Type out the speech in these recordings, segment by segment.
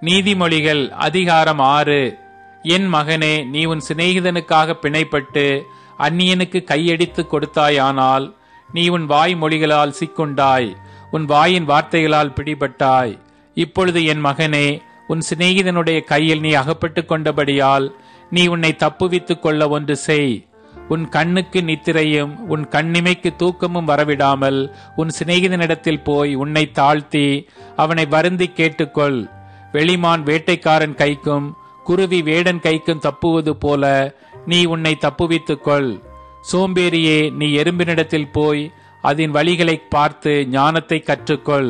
நீதிமொழிகள் அதிகாரம் 6. என் மகனே, நீ உன் சிநேகிதனுக்காக பிணைப்பட்டு அந்நியனுக்கு கையடித்து கொடுத்தாயானால் நீ உன் வாய் மொழிகளால் சிக்குண்டாய், உன் வாயின் வார்த்தைகளால் பிடிபட்டாய். இப்பொழுது என் மகனே, உன் சிநேகிதனுடைய கையில் நீ அகப்பட்டு கொண்டபடியால் நீ உன்னை தப்புவித்துக் கொள்ள ஒன்று செய். உன் கண்ணுக்கு நித்திரையும் உன் கண்ணிமைக்கு தூக்கமும் வரவிடாமல் உன் சிநேகிதனிடத்தில் போய் உன்னை தாழ்த்தி அவனை வருந்தி கேட்டுக்கொள். வெளிமான் வேட்டைக்காரன் கைக்கும் குருவி வேடன் கைக்கும் தப்புவது போல நீ உன்னை தப்புவித்துக்கொள். சோம்பேறியே, நீ எறும்பினிடத்தில் போய் அதன் வழிகளை பார்த்து ஞானத்தை கற்றுக்கொள்.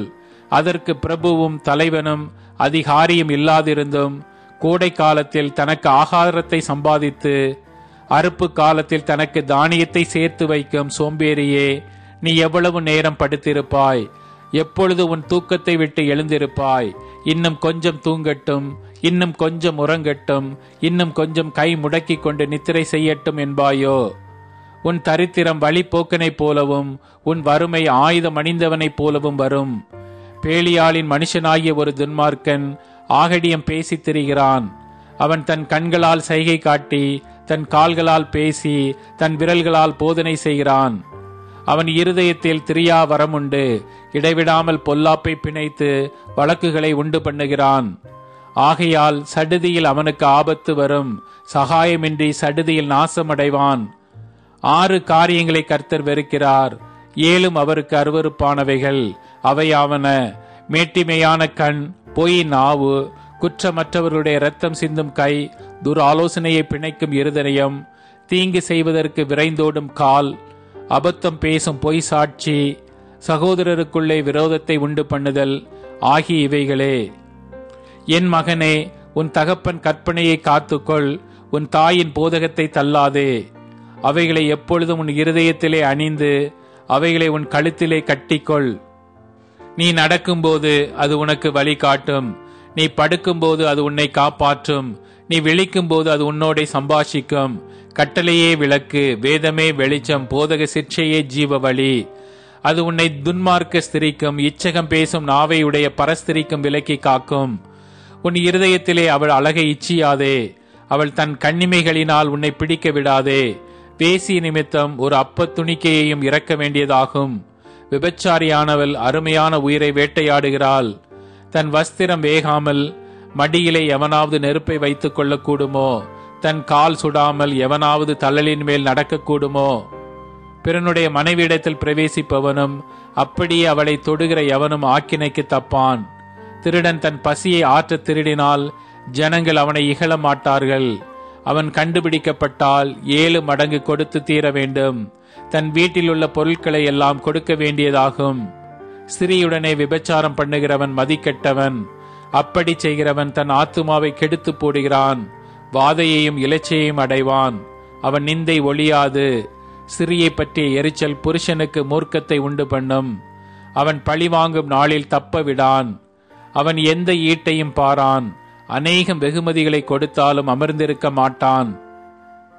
அதற்கு பிரபுவும் தலைவனும் அதிகாரியும் இல்லாதிருந்தும் கோடை காலத்தில் தனக்கு ஆகாரத்தை சம்பாதித்து அறுப்பு காலத்தில் தனக்கு தானியத்தை சேர்த்து வைக்கும் சோம்பேறியே, நீ எவ்வளவு நேரம் படுத்திருப்பாய்? எப்பொழுது உன் தூக்கத்தை விட்டு எழுந்திருப்பாய்? இன்னும் கொஞ்சம் தூங்கட்டும், இன்னும் கொஞ்சம் உறங்கட்டும், இன்னும் கொஞ்சம் கை முடக்கி கொண்டு நித்திரை செய்யட்டும் என்பாயோ? உன் தரித்திரம் வழிபோக்கனைப் போலவும் உன் வறுமை ஆயுதம் அணிந்தவனைப் போலவும் வரும். பேலியாளின் மனுஷனாகிய ஒரு துன்மார்க்கன் ஆகடியம் பேசித் திரிகிறான். அவன் தன் கண்களால் சைகை காட்டி தன் கால்களால் பேசி தன் விரல்களால் போதனை செய்கிறான். அவன் இருதயத்தில் திரியா வரமுண்டு, இடைவிடாமல் பொல்லாப்பை பிணைத்து வழக்குகளை உண்டு பண்ணுகிறான். ஆகையால் சடுதியில் அவனுக்கு ஆபத்து வரும், சகாயமின்றி சடுதியில் நாசமடைவான். 6 காரியங்களை கர்த்தர் வெறுக்கிறார், 7 அவருக்கு அருவருப்பானவைகள். அவையாவன: மேட்டிமையான கண், பொய் நாவு, குற்றமற்றவர்களுடைய இரத்தம் சிந்தும் கை, துராலோசனையை பிணைக்கும் இருதயம், தீங்கு செய்வதற்கு விரைந்தோடும் கால், அபத்தம் பேசும் பொய் சாட்சி, சகோதரருக்குள்ளே விரோதத்தை உண்டு பண்ணுதல் ஆகிய இவைகளே. என் மகனே, உன் தகப்பன் கற்பனையை காத்துக்கொள், உன் தாயின் போதகத்தை தள்ளாதே. அவைகளை எப்பொழுதும் உன் இருதயத்திலே அணிந்து அவைகளை உன் கழுத்திலே கட்டிக்கொள். நீ நடக்கும்போது அது உனக்கு வழி காட்டும், நீ படுக்கும்போது அது உன்னை காப்பாற்றும், நீ விழிக்கும்போது அது உன்னோடே சம்பாஷிக்கும். கட்டளையே விளக்கு, வேதமே வெளிச்சம், போதக சிற்சையே ஜீவ வழி. அது உன்னை துன்மார்க்க ஸ்திரிக்கும் இச்சகம் பேசும் நாவை உடைய பரஸ்திரிக்கும் விலக்கி காக்கும். உன் இருதயத்திலே அவள் அழகை இச்சியாதே, அவள் தன் கண்ணிமைகளினால் உன்னை பிடிக்க விடாதே. வேசி நிமித்தம் ஒரு அப்பத் துணிக்கையையும் இறக்க வேண்டியதாகும். விபச்சாரியானவள் அருமையான உயிரை வேட்டையாடுகிறாள். தன் வஸ்திரம் வேகாமல் மடியிலே எவனாவது நெருப்பை வைத்துக் கொள்ளக்கூடுமோ? தன் கால் சுடாமல் எவனாவது தள்ளலின் மேல் நடக்கக்கூடுமோ? பிறனுடைய மனைவியிடத்தில் பிரவேசிப்பவனும் அப்படியே அவளை தொடுகிற எவனும் ஆக்கினைக்கு தப்பான். திருடன் தன் பசியை ஆற்ற திருடினால் ஜனங்கள் அவனை இகழ மாட்டார்கள். அவன் கண்டுபிடிக்கப்பட்டால் 7 மடங்கு கொடுத்து தீர வேண்டும். தன் வீட்டில் உள்ள பொருட்களை எல்லாம் கொடுக்க வேண்டியதாகும். ஸ்திரீயுடனே விபச்சாரம் பண்ணுகிறவன் மதிக்கெட்டவன். அப்படி செய்கிறவன் தன் ஆத்துமாவை கெடுத்து போடுகிறான், வாதையையும் இலச்சையையும் அடைவான். அவன் நிந்தை ஒழியாது. ஸ்திரியை பற்றிய எரிச்சல் புருஷனுக்கு மூர்க்கத்தை உண்டு பண்ணும். அவன் பழிவாங்கும் நாளில் தப்ப விடான். அவன் எந்த ஈட்டையும் பாரான், அநேகம் வெகுமதிகளை கொடுத்தாலும் அமர்ந்திருக்க மாட்டான்.